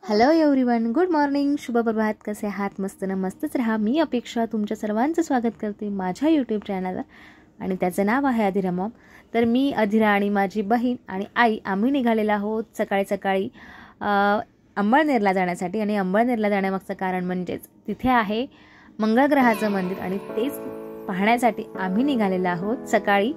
Hello everyone, good morning, शुभ प्रभात. कसे आहात? मस्त ना मस्तच राहा. मी अपेक्षा तुमच्या सर्वांचं स्वागत करते माझ्या यूट्यूब चॅनलवर आणि त्याचं नाव आहे अधिरा मॉम. तर मी अधिरा आणि माझी बहीण आणि आई आम्ही निघालेलो आहोत सकाळी सकाळी अंबळनेरला जाण्यासाठी. आणि अंबळनेरला जाण्यामागचं कारण म्हणजेच तिथे आहे मंगळ ग्रहाचं मंदिर आणि तेच पाहण्यासाठी आम्ही निघालेलो आहोत सकाळी.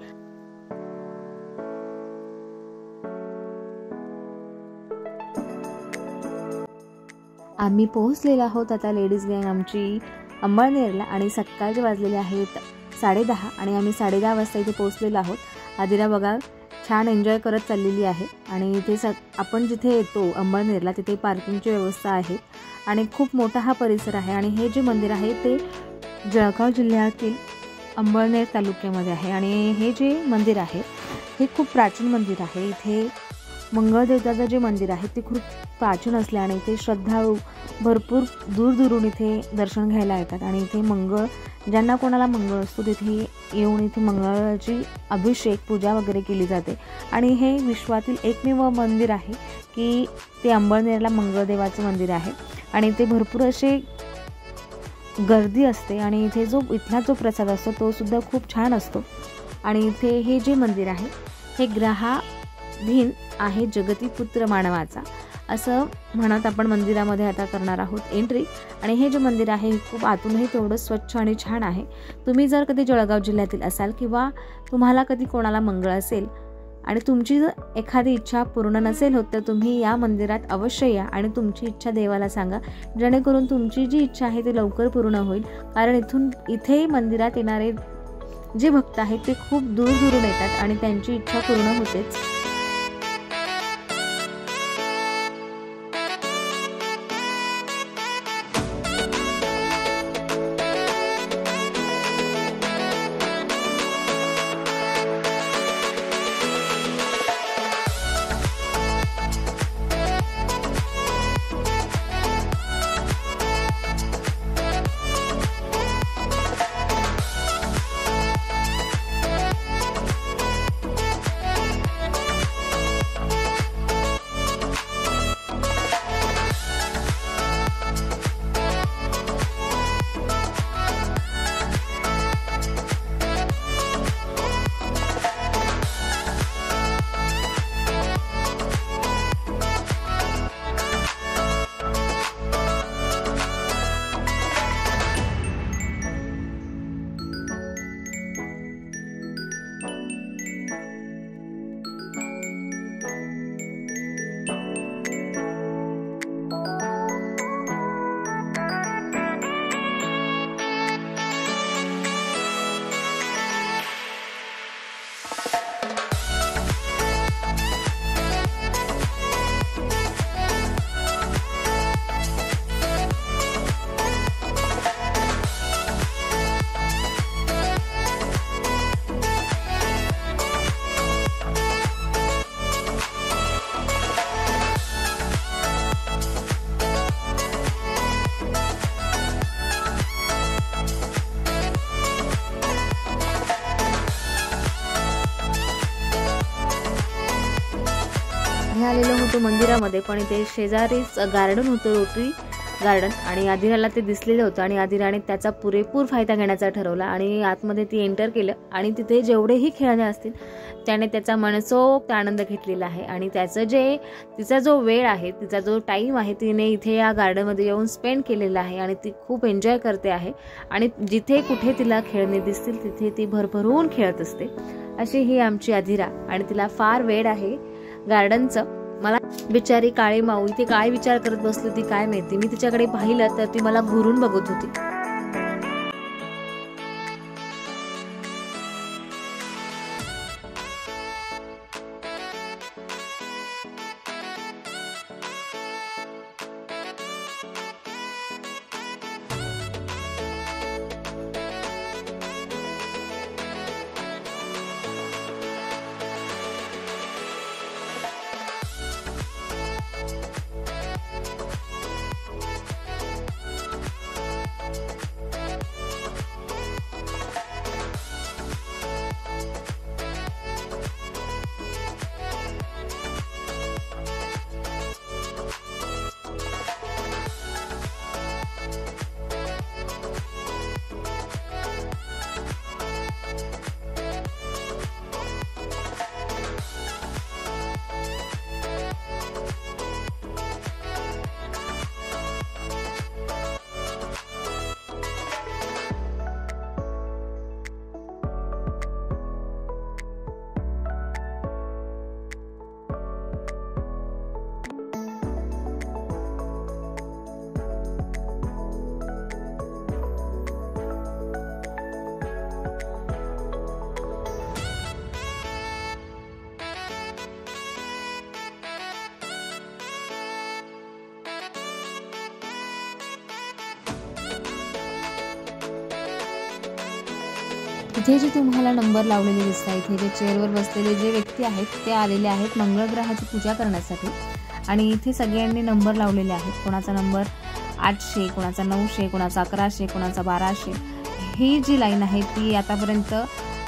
आम्ही पोहोचलेलो आहोत आता लेडीज गँग आमची अंबळनेरला आणि सकाळचे वाजलेले आहेत 10:30 आणि आम्ही 10:30 वाजता इथे पोहोचलेलो आहोत. आदिरा बघा छान एन्जॉय करत चाललेली आहे. आणि इथे आपण जिथे येतो अंबळनेरला तिथे पार्किंगची व्यवस्था आहे आणि खूप मोठा हा परिसर आहे. आणि हे जे मंदिर आहे ते जळगाव जिल्ह्यातील अंबळनेर तालुक्यामध्ये आहे. आणि हे जे मंदिर आहे हे खूप प्राचीन मंदिर आहे. इथे मंगळदेवताचं जे मंदिर आहे ते खूप प्राचीन असल्याने इथे श्रद्धाळू भरपूर दूरदूरून इथे दर्शन घ्यायला येतात. आणि इथे ज्यांना कोणाला मंगळ असतो तिथे येऊन इथे मंगळाची अभिषेक पूजा वगैरे केली जाते. आणि हे विश्वातील एकमेव मंदिर आहे की ते अंबळनेरला मंगळदेवाचं मंदिर आहे. आणि ते भरपूर असे गर्दी असते आणि इथे इथला जो प्रसाद असतो तो सुद्धा खूप छान असतो. आणि इथे हे जे मंदिर आहे हे ग्रहाधीन आहे जगतीपुत्र मानवाचा असं म्हणत आपण मंदिरामध्ये आता करणार आहोत एंट्री. आणि हे जे मंदिर आहे खूप आतूनही तेवढं स्वच्छ आणि छान आहे. तुम्ही जर कधी जळगाव जिल्ह्यातील असाल किंवा तुम्हाला कधी कोणाला मंगळ असेल आणि तुमची जर एखादी इच्छा पूर्ण नसेल होत तर तुम्ही या मंदिरात अवश्य या आणि तुमची इच्छा देवाला सांगा, जेणेकरून तुमची जी इच्छा आहे ती लवकर पूर्ण होईल. कारण इथे मंदिरात येणारे जे भक्त आहेत ते खूप दूरदूरून येतात आणि त्यांची इच्छा पूर्ण होतेच. आलेलो होतो मंदिरामध्ये, पण इथे शेजारीच गार्डन होतं, रोटरी गार्डन. आणि आदिराला ते दिसलेलं होतं आणि आदिराने त्याचा पुरेपूर फायदा घेण्याचा ठरवला आणि आतमध्ये ती एंटर केलं. आणि तिथे जेवढेही खेळणे असतील त्याने त्याचा मनसोक्त आनंद घेतलेला आहे. आणि तिचा जो वेळ आहे, तिचा जो टाईम आहे तिने इथे या गार्डनमध्ये येऊन स्पेंड केलेला आहे आणि ती खूप एन्जॉय करते आहे. आणि जिथे कुठे तिला खेळणे दिसतील तिथे ती भरभरून खेळत असते. अशी ही आमची अधिरा आणि तिला फार वेळ आहे गार्डनचं. मला बिचारी काळी माऊ इथे काय विचार करत बसली होती काय माहिती. मी तिच्याकडे पाहिलं तर ती मला घुरून बघत होती. इथे जे तुम्हाला नंबर लावलेले दिसतात, इथे जे चेअरवर बसलेले जे व्यक्ती आहेत ते आलेले आहेत मंगळ ग्रहाची पूजा करण्यासाठी. आणि इथे सगळ्यांनी नंबर लावलेले आहेत. कोणाचा नंबर 800, कोणाचा 900, कोणाचा 1100, कोणाचा 1200. ही जी लाईन आहे ती आतापर्यंत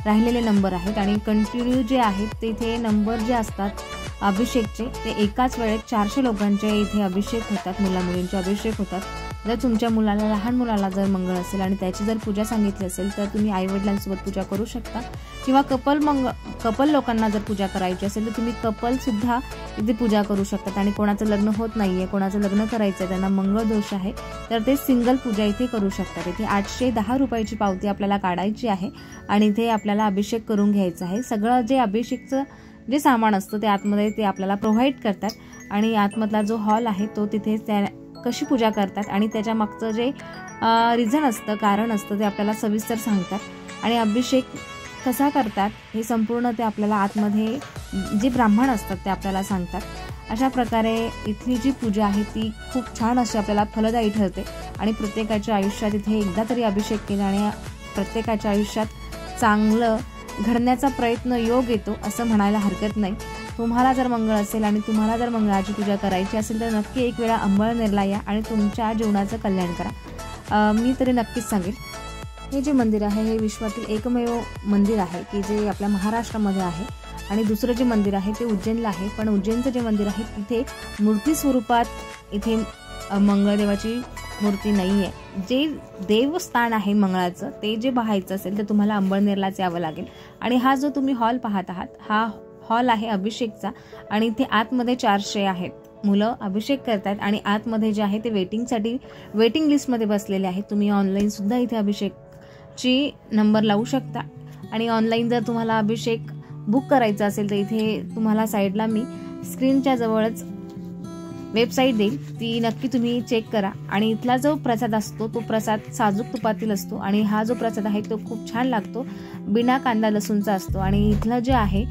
राहिलेले नंबर आहेत. आणि कंटिन्यू जे आहेत ते इथे नंबर जे असतात अभिषेकचे ते एकाच वेळेत 400 लोकांचे इथे अभिषेक होतात, मुलामुलींचे अभिषेक होतात. जर तुमच्या मुलाला, लहान मुलाला जर मंगळ असेल आणि त्याची जर पूजा सांगितली असेल तर तुम्ही आईवडिलांसोबत पूजा करू शकता. किंवा कपल लोकांना जर पूजा करायची असेल तर तुम्ही कपलसुद्धा इथे पूजा करू शकतात. आणि कोणाचं लग्न होत नाही आहे, कोणाचं लग्न करायचं आहे, त्यांना मंगळ दोष आहे, तर ते सिंगल पूजा इथे करू शकतात. इथे 810 रुपयाची पावती आपल्याला काढायची आहे आणि इथे आपल्याला अभिषेक करून घ्यायचा आहे. सगळं जे अभिषेकचं जे सामान असतं ते आतमध्ये ते आपल्याला प्रोव्हाइड करतात. आणि आतमधला जो हॉल आहे तो तिथे त्या कशी पूजा करतात आणि त्याच्या मागचं जे रिझन असतं, कारण असतं, ते आपल्याला सविस्तर सांगतात. आणि अभिषेक कसा करतात हे संपूर्ण ते आपल्याला आतमध्ये जे ब्राह्मण असतात ते आपल्याला सांगतात. अशा प्रकारे इथली जी पूजा आहे ती खूप छान अशी आपल्याला फलदायी ठरते. आणि प्रत्येकाच्या आयुष्यात इथे एकदा तरी अभिषेक केला आणि प्रत्येकाच्या आयुष्यात चांगलं घडण्याचा प्रयत्न योग येतो असं म्हणायला हरकत नाही. तुम्हाला जर मंगळ असेल आणि तुम्हाला जर मंगळाची पूजा करायची असेल तर नक्की एक वेळा अंबळनेरला या आणि तुमच्या जीवनाचं कल्याण करा. मी तरी नक्कीच सांगेल. हे जे मंदिर आहे हे विश्वातील एकमेव मंदिर आहे की जे आपल्या महाराष्ट्रामध्ये आहे. आणि दुसरं जे मंदिर आहे ते उज्जैनला आहे. पण उज्जैनचं जे मंदिर आहे तिथे मूर्ती स्वरूपात इथे मंगळदेवाची मूर्ती नाही आहे. जे देवस्थान आहे मंगळाचं ते जे पाहायचं असेल तर तुम्हाला अंबळनेरलाच यावं लागेल. आणि हा जो तुम्ही हॉल पाहत आहात हा हॉल आहे अभिषेकचा. आणि इथे आतमध्ये 400 आहेत मुलं अभिषेक करतात. आणि आतमध्ये जे आहे ते वेटिंग लिस्टमध्ये बसलेले आहेत. तुम्ही ऑनलाईनसुद्धा इथे अभिषेकची नंबर लावू शकता. आणि ऑनलाईन जर तुम्हाला अभिषेक बुक करायचा असेल तर इथे तुम्हाला साईडला मी स्क्रीनच्या जवळच वेबसाईट देईल, ती नक्की तुम्ही चेक करा. आणि इथला जो प्रसाद असतो तो प्रसाद साजूक तुपातील असतो. आणि हा जो प्रसाद आहे तो खूप छान लागतो, बिना कांदा लसूणचा असतो. आणि इथलं जे आहे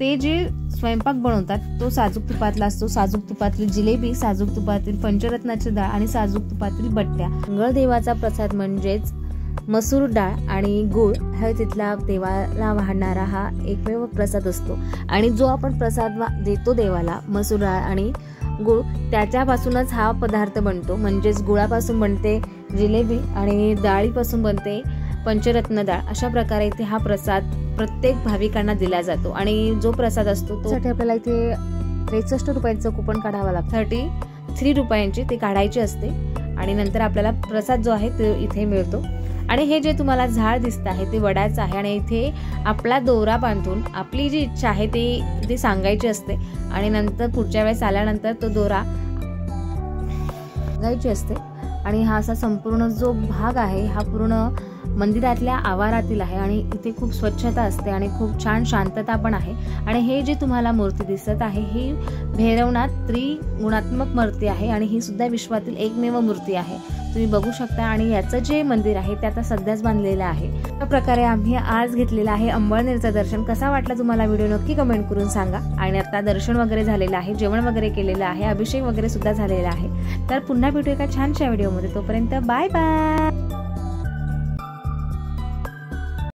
ते जे स्वयंपाक बनवतात तो साजूक तुपातला असतो. साजूक तुपातली जिलेबी, साजूक तुपातील पंचरत्नाची डाळ आणि साजूक तुपातील बट्ट्या. मंगळदेवाचा प्रसाद म्हणजेच मसूर डाळ आणि गूळ हा तिथला देवाला वाहणारा हा एकमेव प्रसाद असतो. आणि जो आपण प्रसाद देतो देवाला, मसूर डाळ आणि गूळ, त्याच्यापासूनच हा पदार्थ बनतो. म्हणजेच गुळापासून बनते जिलेबी आणि डाळीपासून बनते पंचरत्न डाळ. अशा प्रकारे इथे हा प्रसाद प्रत्येक भाविकांना दिला जातो. आणि जो प्रसाद असतो तो साठी आपल्याला इथे 63 रुपयांचं कुपन काढावं लागतं. 33 रुपयांची ते काढायची असते. आणि नंतर आपल्याला प्रसाद जो आहे तो इथे मिळतो. आणि हे जे तुम्हाला झाड दिसतं आहे ते वडाचं आहे. आणि इथे आपला दोरा बांधून आपली जी इच्छा आहे ती इथे सांगायची असते. आणि नंतर पुढच्या वेळेस आल्यानंतर तो दोरा घ्यायची असते. आणि हा असा संपूर्ण जो भाग आहे हा पूर्ण मंदिरातल्या आवारातील आहे. आणि इथे खूप स्वच्छता असते आणि खूप छान शांतता पण आहे. आणि हे जे तुम्हाला मूर्ती दिसत आहे ही भैरवनाथ त्रिगुणात्मक मूर्ती आहे. आणि ही सुद्धा विश्वातील एकमेव मूर्ती आहे, तुम्ही बघू शकता. आणि याचं जे मंदिर आहे ते आता सध्याच बांधलेलं आहे. अशा प्रकारे आम्ही आज घेतलेलं आहे अंबळनेरचं दर्शन. कसा वाटला तुम्हाला व्हिडिओ नक्की कमेंट करून सांगा. आणि आता दर्शन वगैरे झालेलं आहे, जेवण वगैरे केलेलं आहे, अभिषेक वगैरे सुद्धा झालेला आहे. तर पुन्हा भेटू एका छानशा व्हिडिओमध्ये. तोपर्यंत बाय बाय.